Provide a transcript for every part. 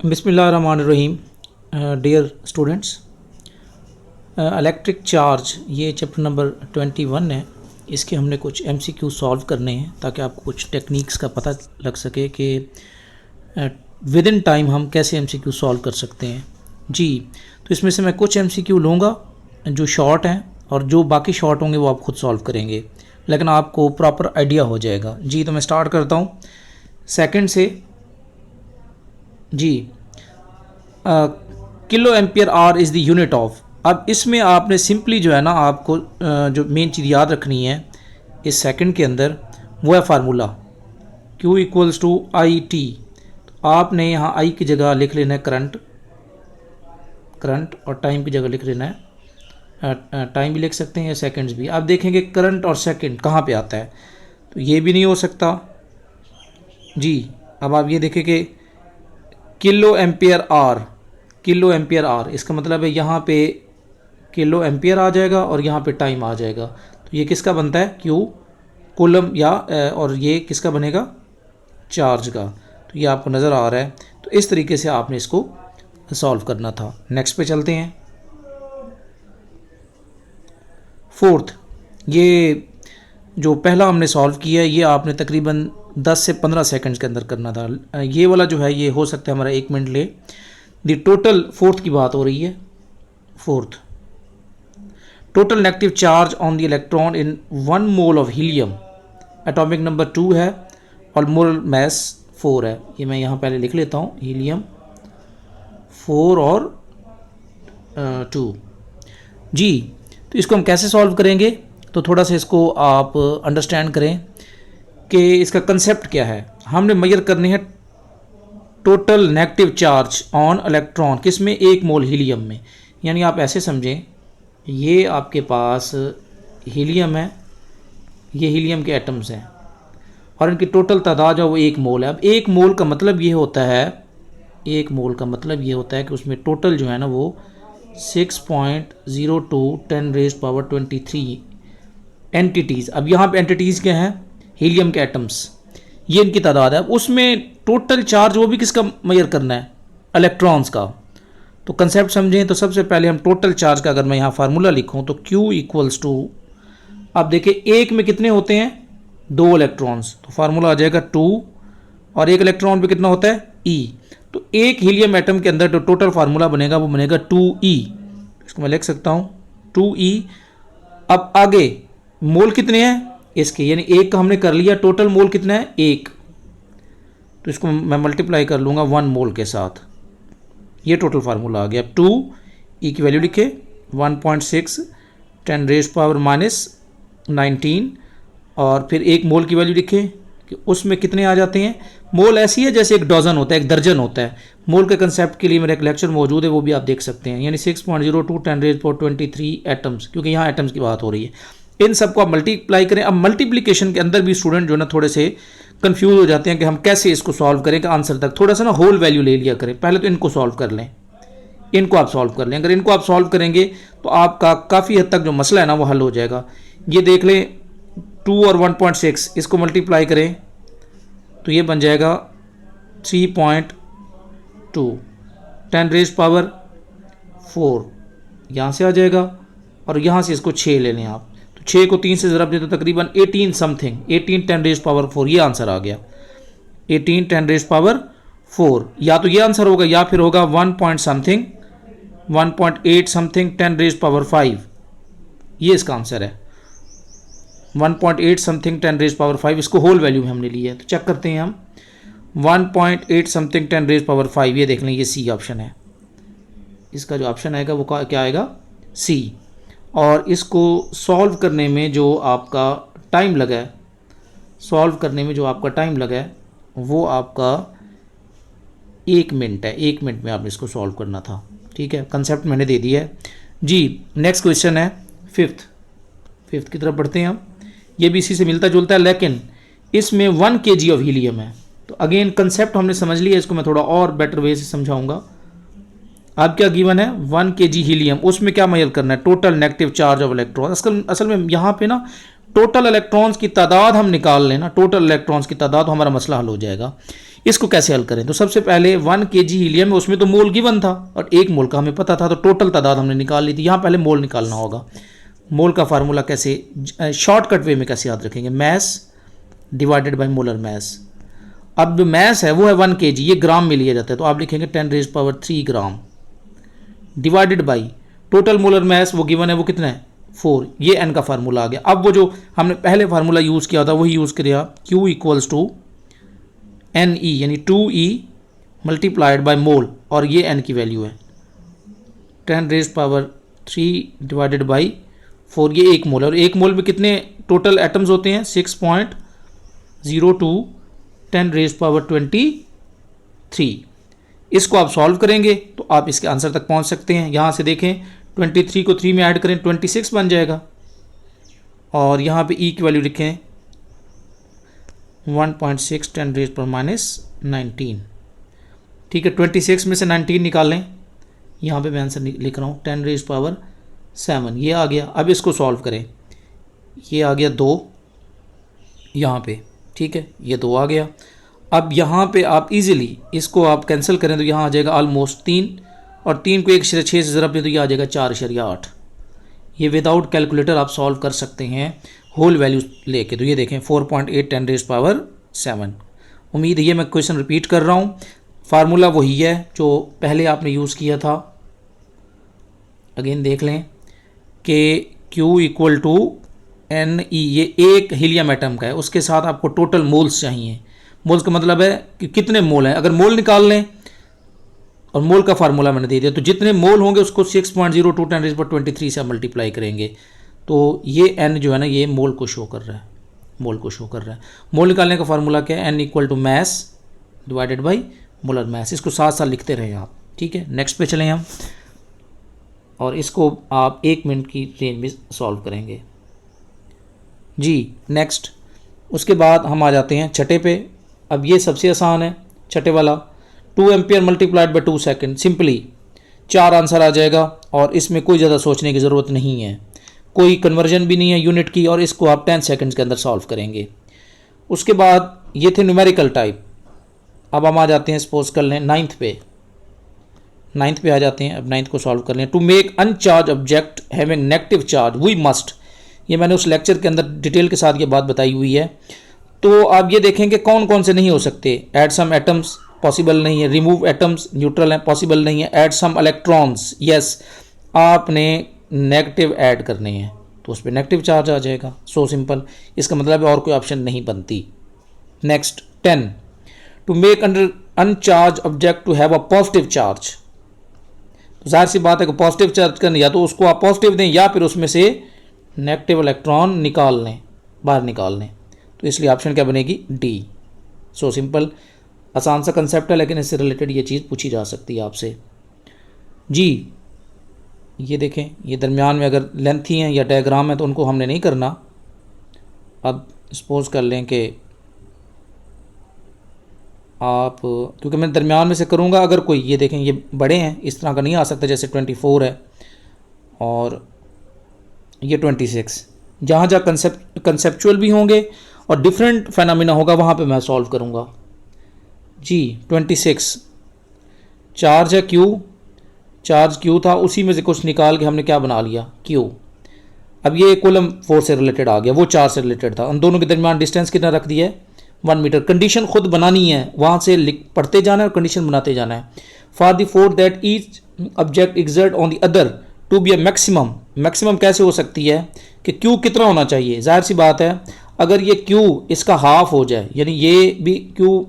बिस्मिल्लाहिर्रहमानिर्रहीम। Dear students, electric charge ये chapter number 21 है। इसके हमने कुछ MCQ सॉल्व करने हैं ताकि आपको कुछ टेक्निक्स का पता लग सके कि विद इन टाइम हम कैसे MCQ सॉल्व कर सकते हैं जी। तो इसमें से मैं कुछ MCQ लूँगा जो शॉर्ट हैं और जो बाकी शॉर्ट होंगे वो आप खुद सॉल्व करेंगे, लेकिन आपको प्रॉपर आइडिया हो जाएगा जी। तो मैं स्टार्ट करता हूँ सेकंड से जी। Kilo ampere hour is the unit of. अब इसमें आपने सिंपली जो है ना, आपको जो मेन चीज़ याद रखनी है इस सेकंड के अंदर, वो है formula Q equals to I t. तो आपने यहाँ आई की जगह लिख लेना है करंट और टाइम की जगह लिख लेना है टाइम भी लिख सकते हैं या सेकंड्स भी। आप देखेंगे करंट और सेकंड कहाँ पे आता है, तो ये भी नहीं हो सकता जी। अब आप ये देखें कि किलो एम्पियर आर, इसका मतलब है यहाँ पे किलो एम्पियर आ जाएगा और यहाँ पे टाइम आ जाएगा। तो ये किसका बनता है, क्यू कूलम या और ये किसका बनेगा, चार्ज का। तो ये आपको नज़र आ रहा है। तो इस तरीके से आपने इसको सॉल्व करना था। नेक्स्ट पे चलते हैं। फोर्थ, ये जो पहला हमने सॉल्व किया है ये आपने तकरीबन 10 से 15 सेकंड्स के अंदर करना था। ये वाला जो है ये हो सकता है हमारा 1 मिनट ले। दी टोटल, फोर्थ की बात हो रही है। Fourth, total negative charge on the electron in 1 mole of helium, atomic number 2 है और मोल मास 4 है। ये मैं यहाँ पहले लिख लेता हूँ, हीलियम 4 और 2 जी। तो इसको हम कैसे सॉल्व करेंगे, तो थोड़ा सा इसको आप अंडरस्टैंड करें कि इसका कंसेप्ट क्या है। हमने मेजर करने हैं total negative charge on electron, किस में, 1 मोल हीलियम में। यानी आप ऐसे समझें, ये आपके पास हीलियम है, ये हीलियम के एटम्स हैं और इनकी टोटल तादाद जो वो 1 मोल है। अब 1 मोल का मतलब ये होता है, 1 मोल का मतलब ये होता है कि उसमें टोटल जो है ना वो 6.02 10⁻23 एंटिटीज़। अब यहाँ पे एंटिटीज़ क्या हैं, हीलियम के एटम्स, ये इनकी तादाद है। उसमें टोटल चार्ज वो भी किसका मेजर करना है, इलेक्ट्रॉन्स का। तो कंसेप्ट समझें। तो सबसे पहले हम टोटल चार्ज का अगर मैं यहाँ फार्मूला लिखूँ तो Q इक्वल्स टू, अब देखिए एक में कितने होते हैं, 2 इलेक्ट्रॉन्स, तो फार्मूला आ जाएगा 2 और 1 इलेक्ट्रॉन पे कितना होता है, E। तो एक हीलियम एटम के अंदर जो टोटल फार्मूला बनेगा वो बनेगा 2E। इसको मैं लिख सकता हूँ 2E। अब आगे मोल कितने हैं इसके, यानी 1 का हमने कर लिया, टोटल मोल कितना है 1। तो इसको मैं मल्टीप्लाई कर लूँगा 1 मोल के साथ, ये टोटल फार्मूला आ गया। अब 2E की वैल्यू लिखे 1.6 10⁻⁻19 और फिर 1 मोल की वैल्यू लिखे कि उसमें कितने आ जाते हैं। मोल ऐसी है जैसे एक डजन होता है, एक दर्जन होता है। मोल के कंसेप्ट के लिए मेरा एक लेक्चर मौजूद है, वो भी आप देख सकते हैं। यानी 6.02 10⁻23 एटम्स, क्योंकि यहाँ एटम्स की बात हो रही है। इन सबको आप मल्टीप्लाई करें। अब मल्टीप्लिकेशन के अंदर भी स्टूडेंट जो ना थोड़े से कंफ्यूज हो जाते हैं कि हम कैसे इसको सॉल्व करें कि आंसर तक, थोड़ा सा ना होल वैल्यू ले लिया करें। पहले तो इनको सॉल्व कर लें, इनको आप सॉल्व कर लें। अगर इनको आप सॉल्व करेंगे तो आपका काफ़ी हद तक जो मसला है ना वो हल हो जाएगा। ये देख लें 2 और 1.6, इसको मल्टीप्लाई करें तो ये बन जाएगा 3.2 10⁻⁴ यहाँ से आ जाएगा और यहाँ से इसको 6 ले लें आप। तो 6 को 3 से ज़रब दें तो तकरीबन 18 समथिंग, 18 10⁻⁴ ये आंसर आ गया। 18 10⁻⁴, या तो ये आंसर होगा या फिर होगा 1 समथिंग 1.8 समथिंग 10⁻⁵, ये इसका आंसर है। 1.8 समथिंग 10⁻⁵, इसको होल वैल्यू में हमने लिया है। तो चेक करते हैं हम, 1.8 समथिंग 10⁻⁵, ये देख लें ये सी ऑप्शन है। इसका जो ऑप्शन आएगा वो क्या आएगा, सी। और इसको सॉल्व करने में जो आपका टाइम लगा है, वो आपका 1 मिनट है। 1 मिनट में आपने इसको सॉल्व करना था, ठीक है। कंसेप्ट मैंने दे दिया है जी। नेक्स्ट क्वेश्चन है फिफ्थ की तरफ बढ़ते हैं हम। ये भी इसी से मिलता जुलता है, लेकिन इसमें 1 kg ऑफ हीलियम है। तो अगेन कंसेप्ट हमने समझ लिया, इसको मैं थोड़ा और बेटर वे से समझाऊंगा। अब क्या गिवन है, 1 kg हीलियम, उसमें क्या मेजर करना है, total negative charge of electron. असल में यहाँ पे ना टोटल इलेक्ट्रॉन्स की तादाद हम निकाल लें ना, टोटल इलेक्ट्रॉन्स की तादाद, तो हमारा मसला हल हो जाएगा। इसको कैसे हल करें? तो सबसे पहले 1 kg हीलियम है, उसमें तो मोल गिवन था और 1 मोल का हमें पता था, तो टोटल तादाद हमने निकाल ली थी। यहाँ पहले मोल निकालना होगा। मोल का फार्मूला कैसे शॉर्टकट वे में कैसे याद रखेंगे? Mess divided by molar mass. अब जो मैस है वो है 1 kg, ये ग्राम में लिया जाता है, तो आप लिखेंगे 10⁻³ gram divided by total molar mass वो गिवन है, वो कितना है 4। ये n का फार्मूला आ गया। अब वो जो हमने पहले फार्मूला यूज़ किया था वही यूज़ किया, Q इक्वल्स टू NE यानी 2E मल्टीप्लाइड बाय मोल, और ये n की वैल्यू है 10⁻³ डिवाइडेड बाई 4, ये 1 मोल है। और 1 मोल में कितने टोटल एटम्स होते हैं? 6.02 10⁻23। इसको आप सॉल्व करेंगे तो आप इसके आंसर तक पहुंच सकते हैं। यहाँ से देखें 23 को 3 में ऐड करें 26 बन जाएगा, और यहाँ पे E की वैल्यू लिखें 1.6 10⁻⁻19। ठीक है, 26 में से 19 निकाल लें, यहाँ पे मैं आंसर लिख रहा हूँ 10⁻7, ये आ गया। अब इसको सॉल्व करें, ये आ गया 2 यहाँ पे, ठीक है, ये 2 आ गया। अब यहाँ पे आप इजीली इसको आप कैंसिल करें तो यहाँ आ जाएगा ऑलमोस्ट 3, और 3 को 1/6 से ज़रब दें तो ये आ जाएगा 4.8। ये विदाउट कैलकुलेटर आप सॉल्व कर सकते हैं होल वैल्यू लेके। तो ये देखें 4.8 10⁻7। उम्मीद है ये मैं क्वेश्चन रिपीट कर रहा हूँ, फार्मूला वही है जो पहले आपने यूज़ किया था। अगेन देख लें कि Q इक्वल टू NE, ये एक हीलियम एटम का है, उसके साथ आपको टोटल मोल्स चाहिए। मोल्स का मतलब है कि कितने मोल हैं। अगर मोल निकाल लें, और मोल का फार्मूला मैंने दे दिया, तो जितने मोल होंगे उसको 6.02 10⁻23 से मल्टीप्लाई करेंगे, तो ये n जो है ना ये मोल को शो कर रहा है, मोल को शो कर रहा है। मोल निकालने का फार्मूला क्या है? n equal to mass divided by molar mass. इसको साथ साथ लिखते रहें आप, ठीक है। नेक्स्ट पे चलें हम, और इसको आप 1 मिनट की रेंज में सॉल्व करेंगे जी। नेक्स्ट, उसके बाद हम आ जाते हैं छठे पे। अब ये सबसे आसान है, छठे वाला 2 ampere multiplied by 2 second. Simply 4 answer आ जाएगा, और इसमें कोई ज़्यादा सोचने की ज़रूरत नहीं है, कोई कन्वर्जन भी नहीं है यूनिट की, और इसको आप 10 सेकंड्स के अंदर सॉल्व करेंगे। उसके बाद ये थे न्यूमेरिकल टाइप। अब हम आ जाते हैं, सपोज कर लें 9th पे, 9th पे आ जाते हैं। अब 9th को सॉल्व कर लें। To make uncharged object having negative charge we must, ये मैंने उस लेक्चर के अंदर डिटेल के साथ ये बात बताई हुई है। तो आप ये देखेंगे कौन कौन से नहीं हो सकते। ऐड सम एटम्स पॉसिबल नहीं है, रिमूव एटम्स न्यूट्रल हैं पॉसिबल नहीं है, ऐड सम इलेक्ट्रॉन्स यस, आपने नेगेटिव ऐड करने हैं तो उस पर नेगेटिव चार्ज आ जाएगा। सो सिंपल, इसका मतलब है और कोई ऑप्शन नहीं बनती। Next 10, to make uncharged object to have a positive charge. तो जाहिर सी बात है कि पॉजिटिव चार्ज करना, या तो उसको आप पॉजिटिव दें या फिर उसमें से नेगेटिव इलेक्ट्रॉन निकाल लें, बाहर निकाल लें। तो इसलिए ऑप्शन क्या बनेगी? डी। सो सिंपल, आसान सा कंसेप्ट है, लेकिन इससे रिलेटेड ये चीज़ पूछी जा सकती है आपसे जी। ये देखें, ये दरमियान में अगर लेंथी हैं या डायग्राम है तो उनको हमने नहीं करना। अब सपोज कर लें कि आप, क्योंकि मैं दरमियान में से करूँगा, अगर कोई, ये देखें ये बड़े हैं, इस तरह का नहीं आ सकता, जैसे 24 है और ये 26। जहाँ जहाँ कंसेप्चुअल भी होंगे और डिफरेंट फेनामिना होगा वहाँ पे मैं सॉल्व करूँगा जी। 26 चार्ज है Q, चार्ज Q था, उसी में से कुछ निकाल के हमने क्या बना लिया Q। अब ये कूलम फोर्स से रिलेटेड आ गया, वो चार्ज से रिलेटेड था। उन दोनों के दरमियान डिस्टेंस कितना रख दिया है? 1 मीटर। कंडीशन खुद बनानी है, वहाँ से पढ़ते जाना है और कंडीशन बनाते जाना है। For the force that each object exert on the other to be a maximum. Maximum कैसे हो सकती है कि Q कितना होना चाहिए? जाहिर सी बात है, अगर ये Q इसका हाफ हो जाए, यानी ये भी Q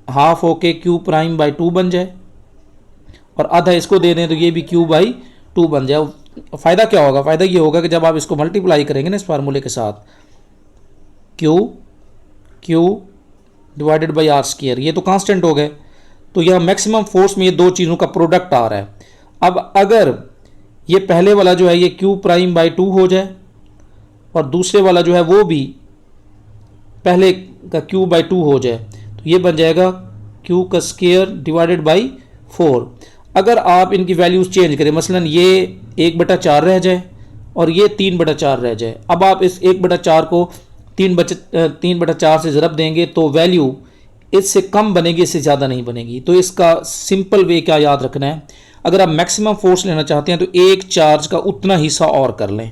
हाफ होके Q प्राइम बाई 2 बन जाए, और आधा इसको दे दें तो ये भी Q बाई 2 बन जाए। फ़ायदा क्या होगा? फ़ायदा ये होगा कि जब आप इसको मल्टीप्लाई करेंगे ना इस फार्मूले के साथ, Q divided by r square, ये तो कांस्टेंट हो गए, तो यह मैक्सिमम फोर्स में ये दो चीज़ों का प्रोडक्ट आ रहा है। अब अगर ये पहले वाला जो है ये Q प्राइम बाई 2 हो जाए, और दूसरे वाला जो है वो भी पहले का Q बाई 2 हो जाए, तो ये बन जाएगा Q का स्क्वायर डिवाइडेड बाई 4। अगर आप इनकी वैल्यूज़ चेंज करें, मसलन ये 1/4 रह जाए और ये 3/4 रह जाए, अब आप इस 1/4 को 3/4 से ज़रब देंगे तो वैल्यू इससे कम बनेगी, इससे ज़्यादा नहीं बनेगी। तो इसका सिंपल वे क्या याद रखना है, अगर आप मैक्सिमम फोर्स लेना चाहते हैं तो एक चार्ज का उतना हिस्सा और कर लें,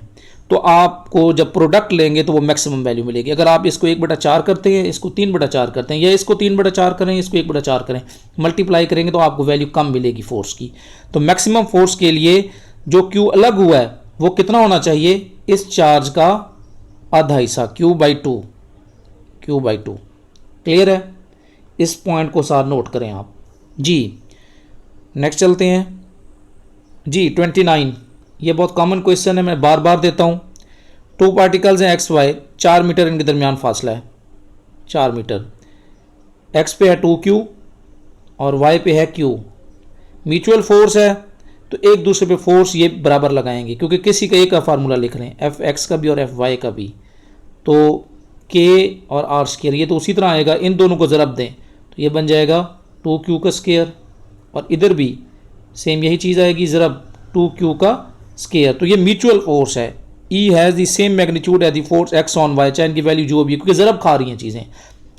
तो आपको जब प्रोडक्ट लेंगे तो वो मैक्सिमम वैल्यू मिलेगी। अगर आप इसको 1/4 करते हैं, इसको 3/4 करते हैं, या इसको 3/4 करें, इसको 1/4 करें, मल्टीप्लाई करेंगे तो आपको वैल्यू कम मिलेगी फोर्स की। तो मैक्सिमम फोर्स के लिए जो क्यू अलग हुआ है वो कितना होना चाहिए, इस चार्ज का आधा हिस्सा, Q/2। Q/2 क्लियर है? इस पॉइंट को साथ नोट करें आप जी। नेक्स्ट चलते हैं जी 29। ये बहुत कॉमन क्वेश्चन है, मैं बार बार देता हूँ। 2 पार्टिकल्स हैं एक्स वाई, 4 मीटर इनके दरमियान फासला है, 4 मीटर। एक्स पे है 2Q और वाई पे है Q। म्यूचुअल फोर्स है तो एक दूसरे पे फोर्स ये बराबर लगाएंगे, क्योंकि किसी का एक का फार्मूला लिख रहे हैं, Fx का भी और Fy का भी। तो K और R स्क्वायर ये तो उसी तरह आएगा, इन दोनों को ज़रब दें तो ये बन जाएगा 2Q का स्क्वायर, और इधर भी सेम यही चीज़ आएगी, ज़रब 2Q का स्क्वायर। तो ये म्यूचुअल फोर्स है। E has the same magnitude as the force X on Y, चाहे इनकी वैल्यू जो भी है, क्योंकि ज़रब खा रही हैं चीज़ें।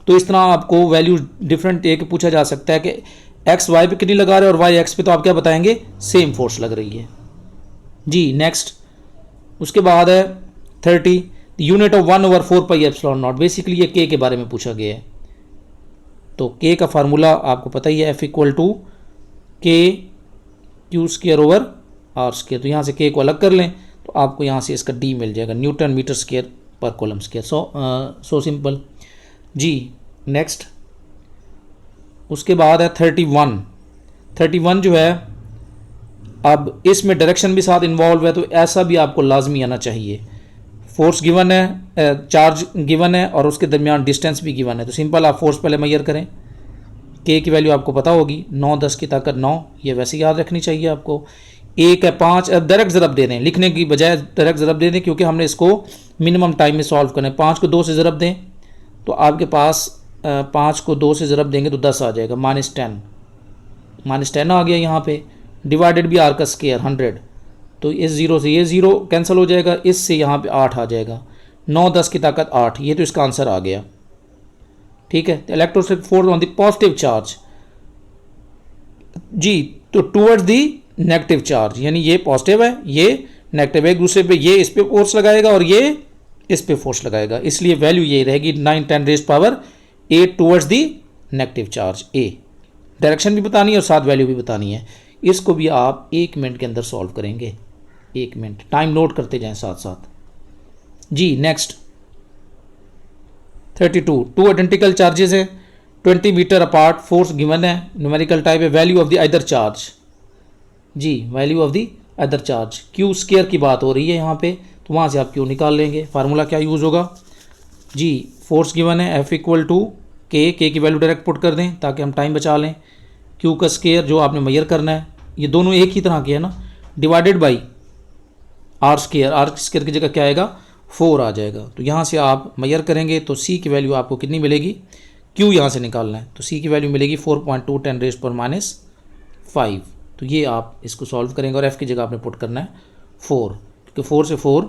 तो इस तरह आपको वैल्यू डिफरेंट एक पूछा जा सकता है कि X Y पे कितनी लगा रहे हैं और Y X पे, तो आप क्या बताएंगे, सेम फोर्स लग रही है जी। नेक्स्ट उसके बाद है 30, यूनिट ऑफ 1/4πε0। बेसिकली ये K के बारे में पूछा गया है। तो K का फार्मूला आपको पता ही है, F = K/Q²/R²। तो यहाँ से K को अलग कर लें तो आपको यहाँ से इसका D मिल जाएगा, न्यूटन मीटर स्क्वायर पर कूलम स्क्वायर। सो सिंपल जी। नेक्स्ट उसके बाद है 31। 31 जो है, अब इसमें डायरेक्शन भी साथ इन्वॉल्व है, तो ऐसा भी आपको लाजमी आना चाहिए। फोर्स गिवन है, चार्ज गिवन है और उसके दरमियान डिस्टेंस भी गिवन है। तो सिंपल आप फोर्स पहले मेजर करें। K की वैल्यू आपको पता होगी, 9 10 की ताकत 9, ये वैसे याद रखनी चाहिए आपको। एक है 5, डायरेक्ट ज़रब दे दें, लिखने की बजाय डायरेक्ट ज़रब दे दें, क्योंकि हमने इसको मिनिमम टाइम में सॉल्व करना है। 5 को 2 से ज़रब दें तो आपके पास 5 को 2 से ज़रब देंगे तो 10 आ जाएगा, -10 आ गया यहाँ पे। डिवाइडेड भी R का स्क्वायर 100, तो इस 0 से ये 0 कैंसिल हो जाएगा, इससे यहाँ पे 8 आ जाएगा। 9 10 की ताकत 8, ये तो इसका आंसर आ गया। ठीक है, electrostatic force on the positive charge जी, तो टूवर्ड्स दी नेगेटिव चार्ज, यानी ये पॉजिटिव है, ये नेगेटिव है, एक दूसरे पे ये इस पे फोर्स लगाएगा और ये इस पे फोर्स लगाएगा, इसलिए वैल्यू ये रहेगी 9 10⁸ towards the negative charge A। Direction भी बतानी है और साथ वैल्यू भी बतानी है। इसको भी आप 1 मिनट के अंदर सॉल्व करेंगे, 1 मिनट, टाइम नोट करते जाएं साथ साथ जी। नेक्स्ट 32, 2 आइडेंटिकल चार्जेस है, 20 मीटर अपार्ट, फोर्स गिवन है, न्यूमेरिकल टाइप है, value of the other charge जी, value of the other charge. Q² की बात हो रही है यहाँ पे, तो वहाँ से आप Q निकाल लेंगे। फार्मूला क्या यूज़ होगा जी, फोर्स गिवन है F = K की वैल्यू डायरेक्ट पुट कर दें ताकि हम टाइम बचा लें। Q का स्क्वायर जो आपने मेजर करना है, ये दोनों एक ही तरह के है ना, डिवाइडेड बाई R² की जगह क्या आएगा, 4 आ जाएगा। तो यहाँ से आप मेजर करेंगे तो C की वैल्यू आपको कितनी मिलेगी, Q यहाँ से निकालना है, तो C की वैल्यू मिलेगी 4.2 10⁻⁵। तो ये आप इसको सॉल्व करेंगे और F की जगह आपने पुट करना है 4, क्योंकि 4 से 4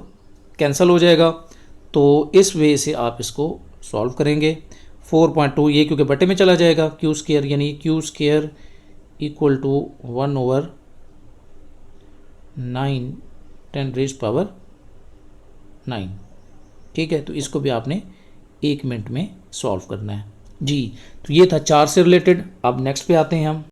कैंसिल हो जाएगा। तो इस वे से आप इसको सॉल्व करेंगे। 4.2 ये क्योंकि बटे में चला जाएगा, Q², यानी Q² = 1/9 10⁻⁹। ठीक है, तो इसको भी आपने 1 मिनट में सॉल्व करना है जी। तो ये था चार्ज से रिलेटेड। अब नेक्स्ट पे आते हैं हम।